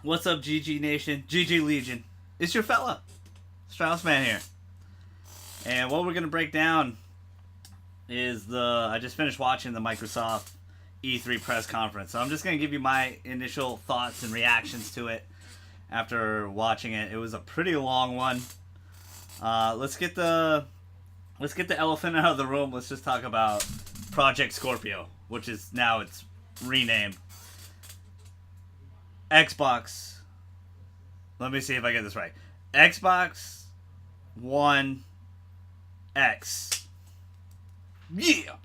What's up, GG Nation? GG Legion. It's your fella, Straussman here. And what we're going to break down is I just finished watching the Microsoft E3 press conference. So I'm just going to give you my initial thoughts and reactions to it after watching it. It was a pretty long one. Let's get the elephant out of the room. Let's just talk about Project Scorpio, which is now it's renamed. Xbox. Let me see if I get this right. Xbox One X. Yeah.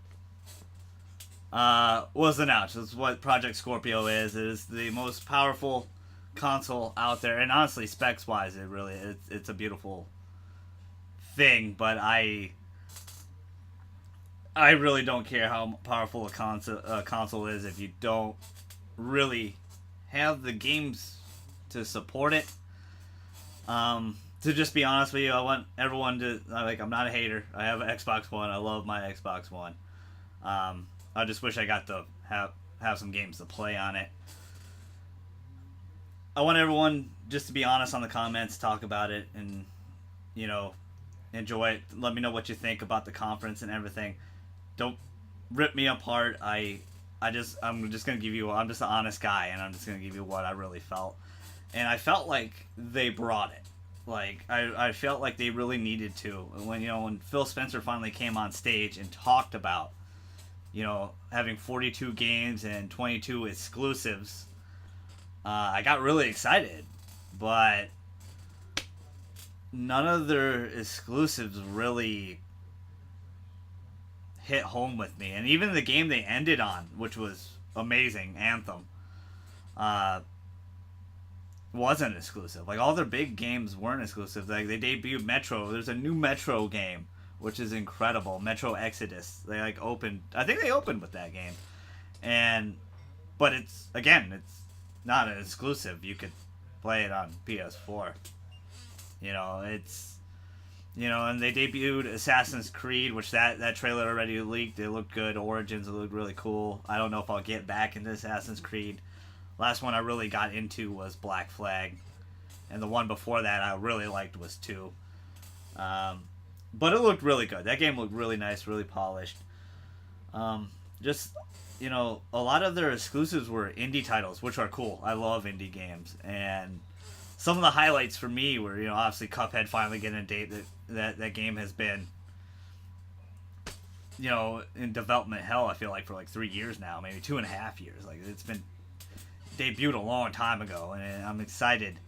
Was announced. That's what Project Scorpio is. It is the most powerful console out there, and honestly, specs wise, it's a beautiful thing. But I really don't care how powerful a console is if you don't really have the games to support it. To just be honest with you, I want everyone to I'm not a hater. I have an Xbox One. I love my Xbox One. I just wish I got to have some games to play on it. I want everyone just to be honest on the comments, talk about it, and enjoy it. Let me know what you think about the conference and everything. Don't rip me apart. I'm just gonna give you. I'm just an honest guy, and I'm just gonna give you what I really felt. And I felt like they brought it. Like I felt like they really needed to. When Phil Spencer finally came on stage and talked about, having 42 games and 22 exclusives, I got really excited. But none of their exclusives really hit home with me. And even the game they ended on, which was amazing, Anthem, wasn't exclusive. Like, all their big games weren't exclusive. Like, they debuted Metro. There's a new Metro game, which is incredible. Metro Exodus. They opened. I think they opened with that game, but it's not an exclusive. You could play it on PS4. And they debuted Assassin's Creed, which that trailer already leaked. It looked good. Origins, it looked really cool. I don't know if I'll get back into Assassin's Creed. Last one I really got into was Black Flag. And the one before that I really liked was 2. But it looked really good. That game looked really nice, really polished. A lot of their exclusives were indie titles, which are cool. I love indie games. And some of the highlights for me were, obviously Cuphead finally getting a date. That game has been, in development hell, I feel like, for 3 years now, maybe 2.5 years. It's been debuted a long time ago, and I'm excited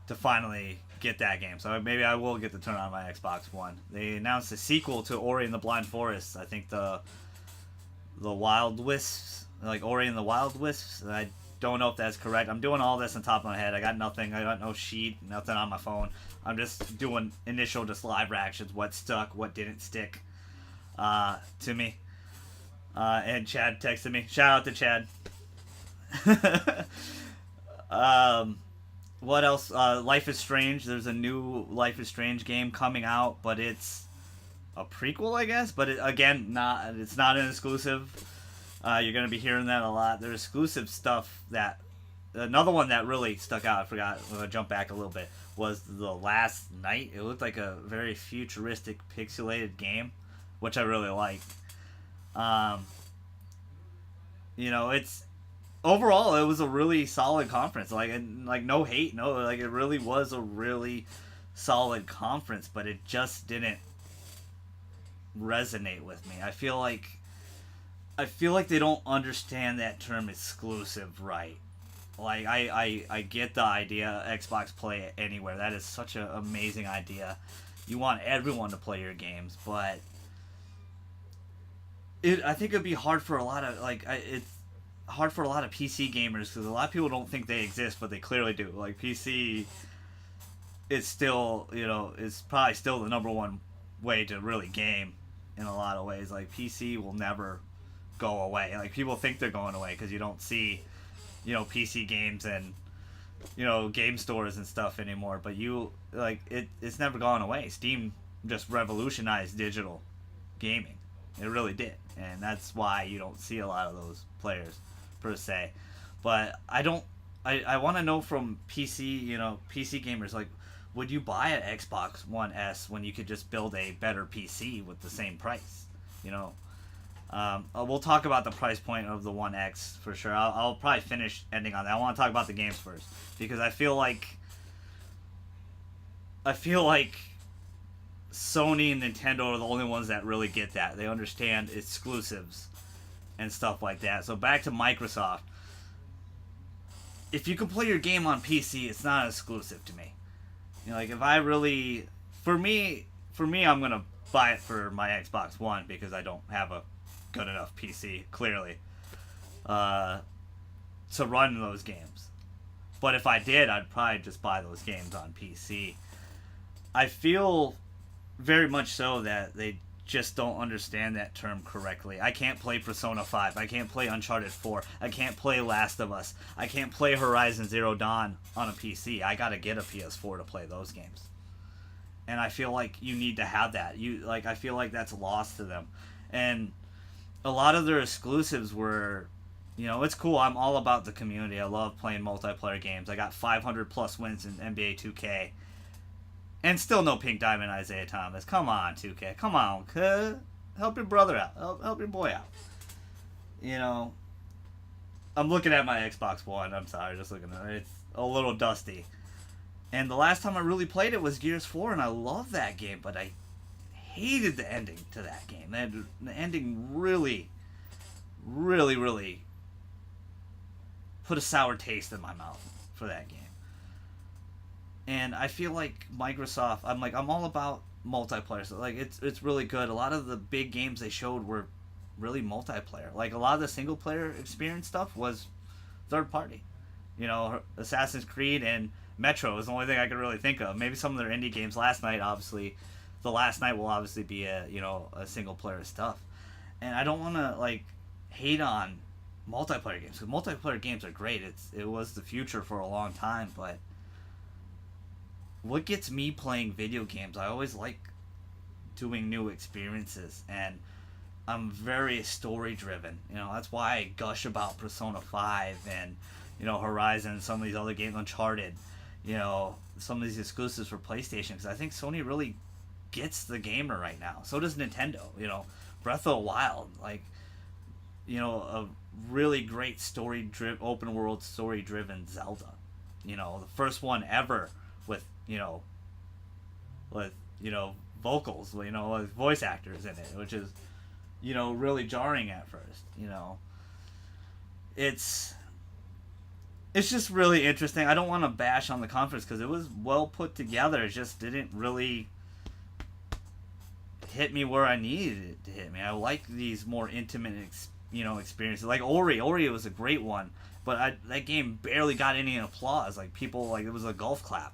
to finally get that game. So maybe I will get to turn on my Xbox One. They announced a sequel to Ori and the Blind Forest. I think the Wild Wisps, Ori and the Wild Wisps. I don't know if that's correct. I'm doing all this on top of my head. I got nothing. I got no sheet, nothing on my phone. I'm just doing initial live reactions. What stuck, what didn't stick to me. And Chad texted me. Shout out to Chad. What else? Life is Strange. There's a new Life is Strange game coming out, but it's a prequel, I guess. But it's not an exclusive. You're going to be hearing that a lot. There's exclusive stuff another one that really stuck out, I forgot, I'm going to jump back a little bit, was The Last Night. It looked like a very futuristic, pixelated game, which I really liked. Overall, it was a really solid conference. No hate, no, it really was a really solid conference, but it just didn't resonate with me. I feel like they don't understand that term exclusive right. I get the idea, Xbox Play Anywhere. That is such an amazing idea. You want everyone to play your games, but I think it'd be hard for a lot of it's hard for a lot of PC gamers, because a lot of people don't think they exist, but they clearly do. PC is still, is probably still the number one way to really game in a lot of ways. PC will never go away. People think they're going away because you don't see, PC games and, game stores and stuff anymore. But it's never gone away. Steam just revolutionized digital gaming. It really did. And that's why you don't see a lot of those players per se. But I I want to know from PC, PC gamers, like, would you buy an Xbox One S when you could just build a better PC with the same price? You know, we'll talk about the price point of the One X for sure. I'll probably finish ending on that. I want to talk about the games first because I feel like Sony and Nintendo are the only ones that really get that. They understand exclusives and stuff like that. So back to Microsoft. If you can play your game on PC, it's not exclusive to me. Like if I really, for me, I'm gonna buy it for my Xbox One because I don't have a good enough PC, clearly, to run those games. But if I did, I'd probably just buy those games on PC. I feel very much so that they just don't understand that term correctly. I can't play Persona 5. I can't play Uncharted 4. I can't play Last of Us. I can't play Horizon Zero Dawn on a PC. I gotta get a PS4 to play those games. And I feel like you need to have that. I feel like that's lost to them. And a lot of their exclusives were, it's cool. I'm all about the community. I love playing multiplayer games. I got 500 plus wins in NBA 2K. And still no Pink Diamond Isaiah Thomas. Come on, 2K. Come on, help your brother out. Help your boy out. I'm looking at my Xbox One. I'm sorry, just looking at it. It's a little dusty. And the last time I really played it was Gears 4, and I love that game, but I hated the ending to that game. The ending really, really, really put a sour taste in my mouth for that game. And I feel like Microsoft, I'm all about multiplayer. So it's really good. A lot of the big games they showed were really multiplayer. Like a lot of the single player experience stuff was third party. Assassin's Creed and Metro is the only thing I could really think of. Maybe some of their indie games last night, obviously. The last night will obviously be a single player stuff. And I don't want to hate on multiplayer games because multiplayer games are great. It was the future for a long time, but what gets me playing video games, I always like doing new experiences, and I'm very story driven. That's why I gush about Persona 5 and Horizon and some of these other games, Uncharted, some of these exclusives for PlayStation, because I think Sony really gets the gamer right now. So does Nintendo. Breath of the Wild, a really great open world story driven Zelda. The first one ever with vocals, with voice actors in it, which is, really jarring at first. It's just really interesting. I don't want to bash on the conference because it was well put together. It just didn't really hit me where I needed it to hit me. I like these more intimate, experiences. Like Ori. Ori was a great one, but that game barely got any applause. People, it was a golf clap.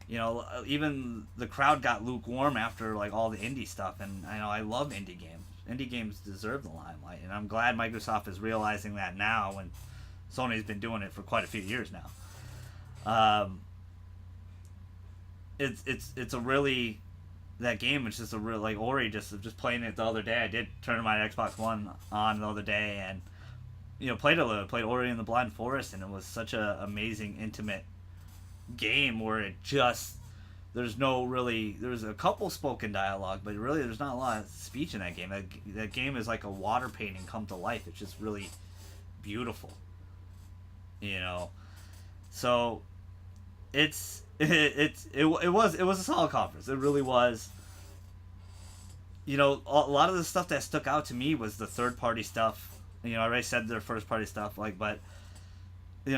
Even the crowd got lukewarm after all the indie stuff, and I love indie games. Indie games deserve the limelight, and I'm glad Microsoft is realizing that now, when Sony's been doing it for quite a few years now. It's a really, that game is just a real, Ori, just playing it the other day. I did turn my Xbox One on the other day and played Ori and the Blind Forest, and it was such a amazing, intimate game where there's a couple spoken dialogue, but really there's not a lot of speech in that game. That game is like a water painting come to life. It's just really beautiful, so it was a solid conference. It really was. A lot of the stuff that stuck out to me was the third party stuff. I already said their first party stuff, but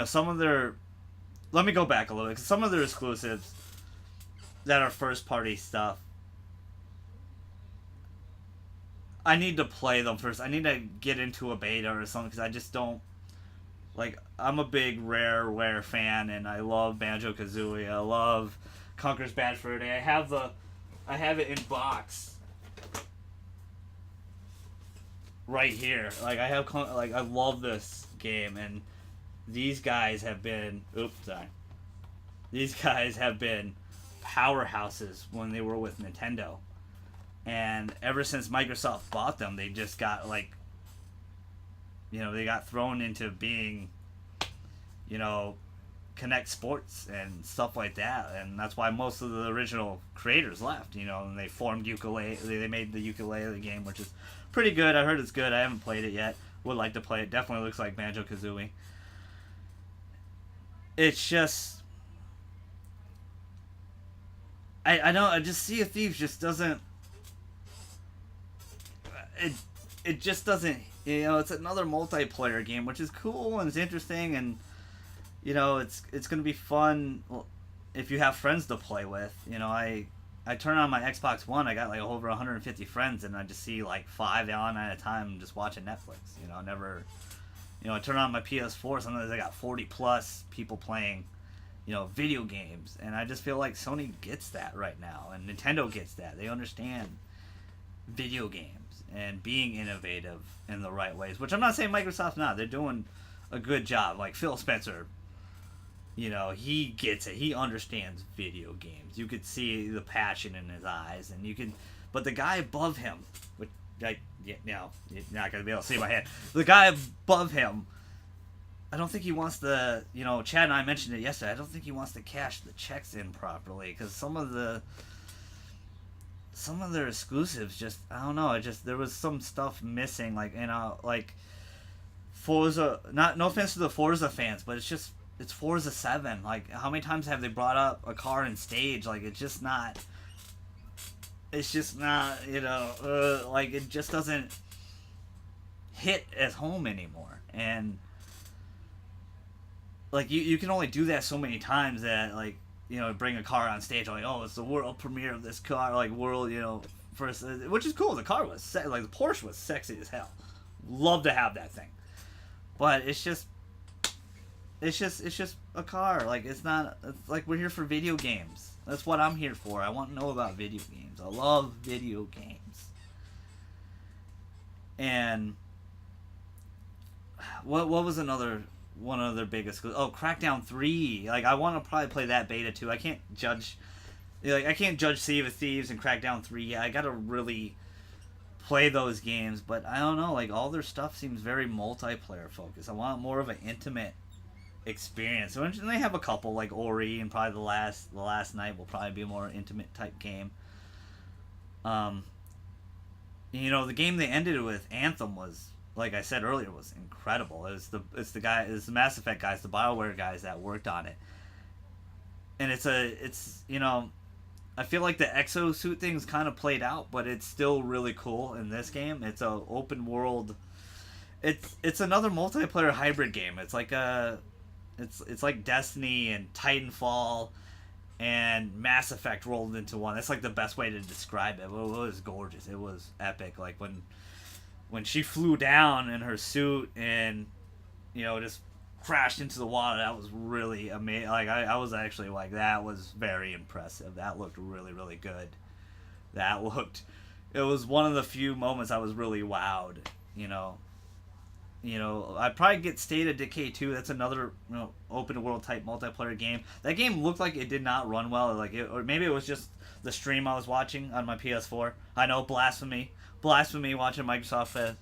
some of their, let me go back a little bit, because some of their exclusives that are first party stuff, I need to play them first. I need to get into a beta or something, because I just don't, I'm a big Rareware fan, and I love Banjo-Kazooie. I love Conker's Bad Fur Day. I have it in box right here. I love this game, and these guys have been powerhouses when they were with Nintendo, and ever since Microsoft bought them, they just got they got thrown into being Connect Sports and stuff like that, and that's why most of the original creators left. And they formed Ukulele. They made the Ukulele game, which is pretty good. I heard it's good. I haven't played it yet. Would like to play it. Definitely looks like Banjo-Kazooie. It's just, I know. I just Sea of Thieves just doesn't. It just doesn't. It's another multiplayer game, which is cool and it's interesting, and it's gonna be fun if you have friends to play with. I turn on my Xbox One. I got like over 150 friends, and I just see like 5 on at a time just watching Netflix. Never. I turn on my PS4. Sometimes I got 40 plus people playing, video games, and I just feel like Sony gets that right now, and Nintendo gets that. They understand video games and being innovative in the right ways, which I'm not saying Microsoft's not. They're doing a good job. Like Phil Spencer, he gets it. He understands video games. You could see the passion in his eyes, and but the guy above him, which you're not gonna be able to see my hand. The guy above him, I don't think he wants to. Chad and I mentioned it yesterday. I don't think he wants to cash the checks in properly, because some of their exclusives just, I don't know. There was some stuff missing, like Forza. No offense to the Forza fans, but it's Forza 7. Like, how many times have they brought up a car in stage? Like, it's just not. It just doesn't hit as home anymore. And like you can only do that so many times that bring a car on stage, like, oh, it's the world premiere of this car, like world, first, which is cool. The car was the Porsche was sexy as hell. Love to have that thing, but it's just a car. Like, it's like we're here for video games. That's what I'm here for. I want to know about video games. I love video games. And what was one other big exclusive? Oh, Crackdown 3. Like, I want to probably play that beta too. I can't judge Sea of Thieves and Crackdown 3. Yeah, I gotta really play those games, but I don't know. Like, all their stuff seems very multiplayer focused. I want more of an intimate experience. So, and they have a couple like Ori, and probably the last night will probably be a more intimate type game. The game they ended with, Anthem, was, like I said earlier, was incredible. It's the Mass Effect guys, the BioWare guys that worked on it, and I feel like the exosuit thing's kind of played out, but it's still really cool in this game. It's a open world. It's another multiplayer hybrid game. It's like it's like Destiny and Titanfall and Mass Effect rolled into one. That's like the best way to describe it. It was gorgeous. It was epic. Like when she flew down in her suit and just crashed into the water, that was really amazing. Like, I was actually like, that was very impressive. That looked really, really good. It was one of the few moments I was really wowed. I'd probably get State of Decay 2. That's another open world type multiplayer game. That game looked like it did not run well, or maybe it was just the stream I was watching on my PS4. I know, blasphemy watching Microsoft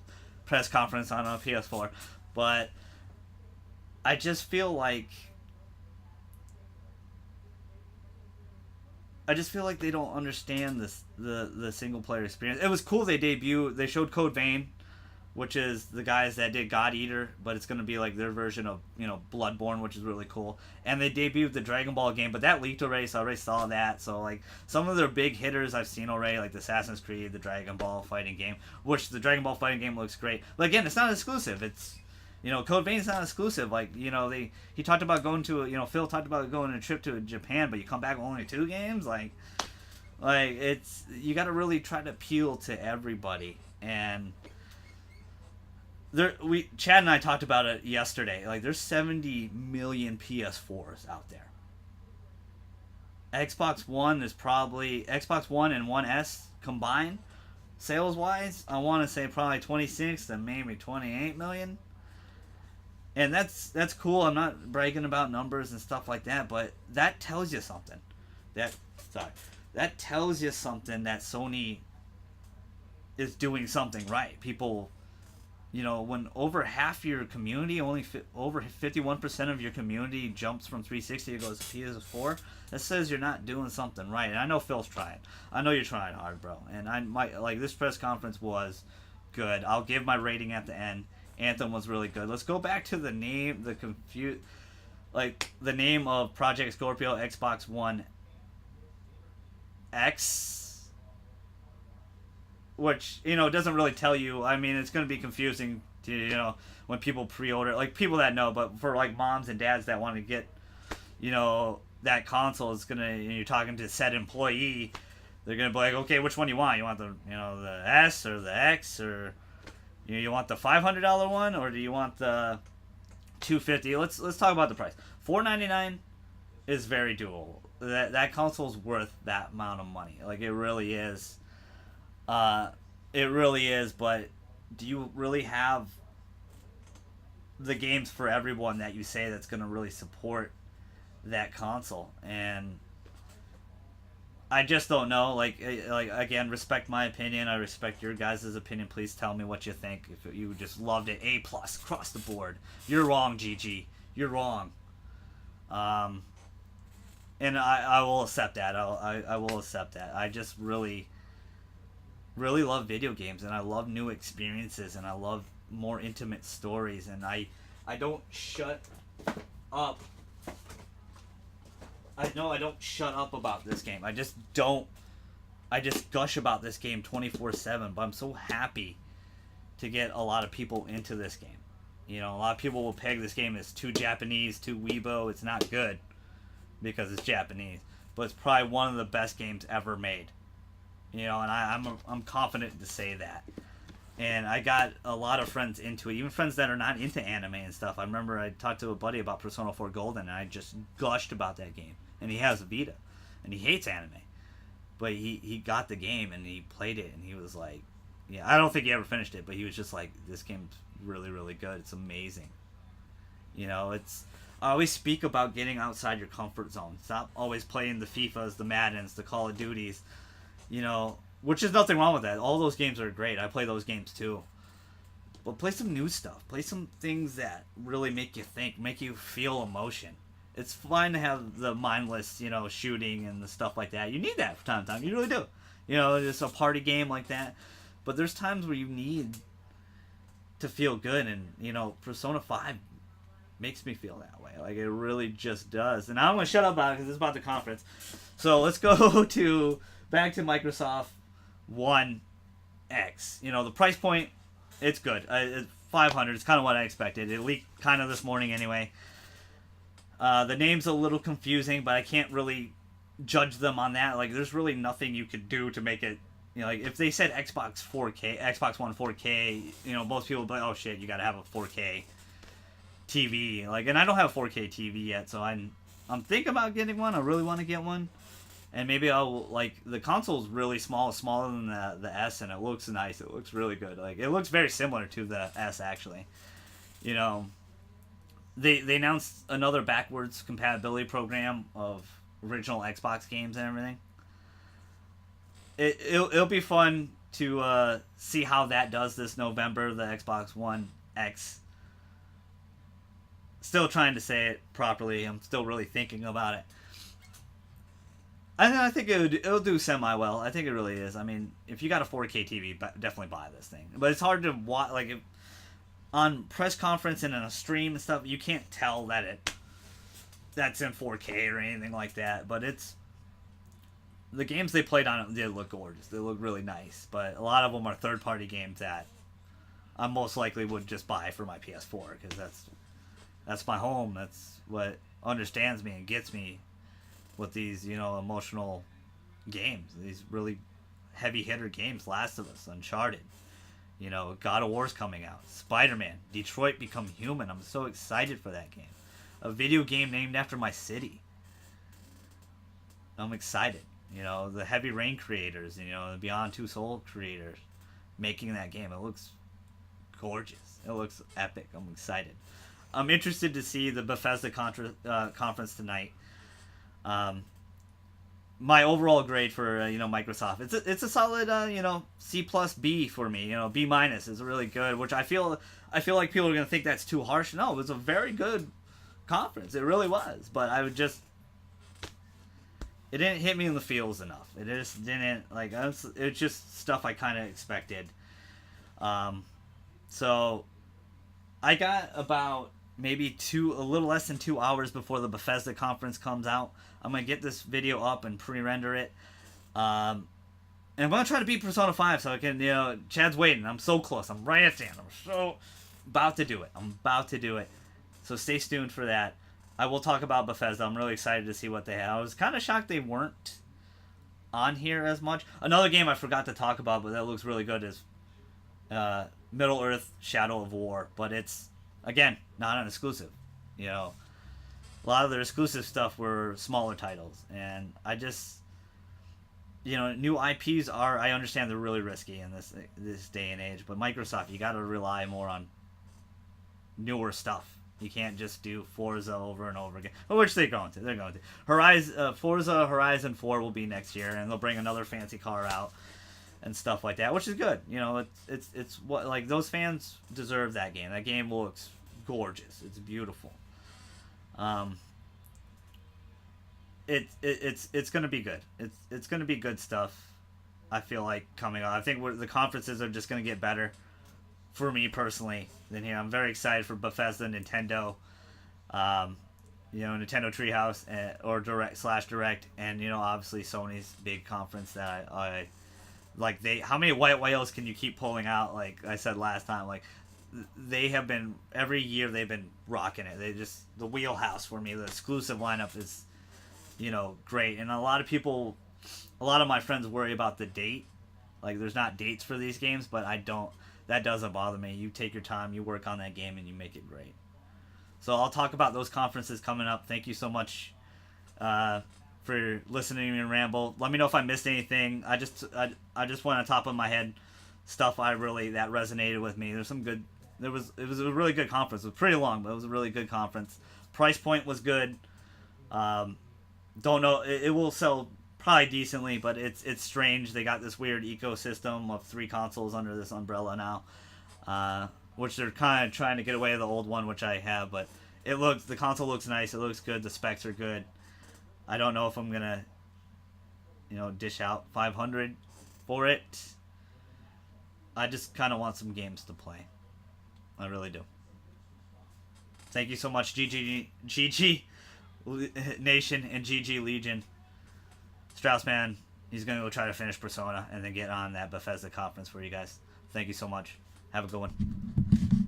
press conference on a PS4, but I just feel like they don't understand the single player experience. It was cool they showed Code Vein, which is the guys that did God Eater, but it's going to be like their version of, Bloodborne, which is really cool. And they debuted the Dragon Ball game, but that leaked already, so I already saw that. So, like, some of their big hitters I've seen already, like the Assassin's Creed, the Dragon Ball fighting game, which the Dragon Ball fighting game looks great. But again, it's not exclusive. It's, Code Vein's not exclusive. Like, he talked about going to, Phil talked about going on a trip to Japan, but you come back with only 2 games? Like it's, you got to really try to appeal to everybody. And Chad and I talked about it yesterday. Like, there's 70 million PS4s out there. Xbox One and One S combined, sales wise, I want to say probably 26 to maybe 28 million. And that's cool. I'm not bragging about numbers and stuff like that, but that tells you something. That tells you something that Sony is doing something right. People when over half your community, over 51% of your community jumps from 360 to goes to PS4, that says you're not doing something right. And I know Phil's trying. I know you're trying hard, bro. And I might like this press conference was good. I'll give my rating at the end. Anthem was really good. Let's go back to the name, the name of Project Scorpio Xbox One X, which doesn't really tell you. I mean, it's going to be confusing to when people pre-order, like people that know, but for like moms and dads that want to get that console, is gonna you're talking to said employee, they're gonna be like, okay, which one you want? You want the S or the X, or you want the $500 one, or do you want the $250? Let's talk about the price. $499 is very doable. That console's worth that amount of money. Like it really is. It really is. But do you really have the games for everyone that you say that's going to really support that console? And I just don't know. Like again, respect my opinion. I respect your guys' opinion. Please tell me what you think. If you just loved it, A+ across the board. You're wrong, GG. You're wrong. And I will accept that. I will accept that. I just really, really love video games, and I love new experiences, and I love more intimate stories, and I don't shut up. I don't shut up about this game. I just gush about this game 24/7, but I'm so happy to get a lot of people into this game. A lot of people will peg this game as too Japanese, too weebo. It's not good because it's Japanese, but it's probably one of the best games ever made. And I'm confident to say that. And I got a lot of friends into it, even friends that are not into anime and stuff. I remember I talked to a buddy about Persona 4 Golden, and I just gushed about that game. And he has a Vita, and he hates anime, but he got the game and he played it, and he was like, yeah, I don't think he ever finished it, but he was just like, this game's really, really good. It's amazing. I always speak about getting outside your comfort zone. Stop always playing the FIFAs, the Maddens, the Call of Duties, which is nothing wrong with that. All those games are great. I play those games too. But play some new stuff. Play some things that really make you think, make you feel emotion. It's fine to have the mindless, shooting and the stuff like that. You need that from time to time. You really do. Just a party game like that. But there's times where you need to feel good, and Persona 5 makes me feel that way. Like it really just does. And I don't want to shut up about it because it's about the conference. So let's go back to Microsoft One X. The price point, it's good. It's $500. It's kind of what I expected. It leaked kind of this morning anyway. The name's a little confusing, but I can't really judge them on that. Like there's really nothing you could do to make it. Like if they said Xbox One 4K, most people would be like, oh shit, you gotta have a 4K TV. And I don't have a 4K TV yet, so I'm thinking about getting one. I really want to get one, and maybe I'll the console's really small, smaller than the S, and it looks nice. It looks really good. It looks very similar to the S actually. They announced another backwards compatibility program of original Xbox games and everything. It'll be fun to see how that does this November, the Xbox One X. Still trying to say it properly. I'm still really thinking about it. I think it'll do semi well. I think it really is. I mean, if you got a 4K TV, definitely buy this thing. But it's hard to watch. On press conference and in a stream and stuff, you can't tell that's in 4K or anything like that. But the games they played on it did look gorgeous. They look really nice. But a lot of them are third-party games that I most likely would just buy for my PS4 because that's my home. That's what understands me and gets me with these emotional games. These really heavy hitter games. Last of Us, Uncharted. God of War's coming out. Spider-Man. Detroit Become Human. I'm so excited for that game. A video game named after my city. I'm excited. The Heavy Rain creators, the Beyond Two Soul creators making that game. It looks gorgeous. It looks epic. I'm excited. I'm interested to see the Bethesda conference tonight. my overall grade for Microsoft, it's a solid C plus B for me. B minus is really good, which I feel like people are gonna think that's too harsh. No, it was a very good conference. It really was, but it didn't hit me in the feels enough. It just didn't it's just stuff I kind of expected. So I got about maybe a little less than 2 hours before the Bethesda conference comes out. I'm gonna get this video up and pre-render it. And I'm gonna try to beat Persona 5 so I can, Chad's waiting. I'm so close. I'm right at the end. I'm so about to do it. So stay tuned for that. I will talk about Bethesda. I'm really excited to see what they have. I was kind of shocked they weren't on here as much. Another game I forgot to talk about, but that looks really good, is Middle-earth: Shadow of War. But it's, again, not an exclusive. A lot of their exclusive stuff were smaller titles. And I just... new IPs I understand they're really risky in this day and age, but Microsoft, you got to rely more on newer stuff. You can't just do Forza over and over again, which they're going to. Forza Horizon 4 will be next year, and they'll bring another fancy car out and stuff like that, which is good. It's what, like, those fans deserve that game. That game looks gorgeous. It's beautiful. It's gonna be good. It's gonna be good stuff. I feel like coming on. I think the conferences are just gonna get better, for me personally. Then I'm very excited for Bethesda, Nintendo, Nintendo Treehouse, or Direct, and obviously Sony's big conference that I like. How many white whales can you keep pulling out? Like I said last time, like they have been every year they've been rocking it. The wheelhouse for me. The exclusive lineup is great. And a lot of my friends worry about the date. Like, there's not dates for these games, but I don't. That doesn't bother me. You take your time, you work on that game, and you make it great. So I'll talk about those conferences coming up. Thank you so much for listening to me ramble. Let me know if I missed anything. I just went on top of my head stuff that resonated with me. It was a really good conference. It was pretty long, but it was a really good conference. Price point was good. Don't know. It will sell probably decently, but it's strange. They got this weird ecosystem of 3 consoles under this umbrella now, which they're kind of trying to get away with the old one, which I have. But the console looks nice. It looks good. The specs are good. I don't know if I'm gonna, dish out $500 for it. I just kind of want some games to play. I really do. Thank you so much, GG Nation and GG Legion. Straussman, he's going to go try to finish Persona and then get on that Bethesda conference for you guys. Thank you so much. Have a good one.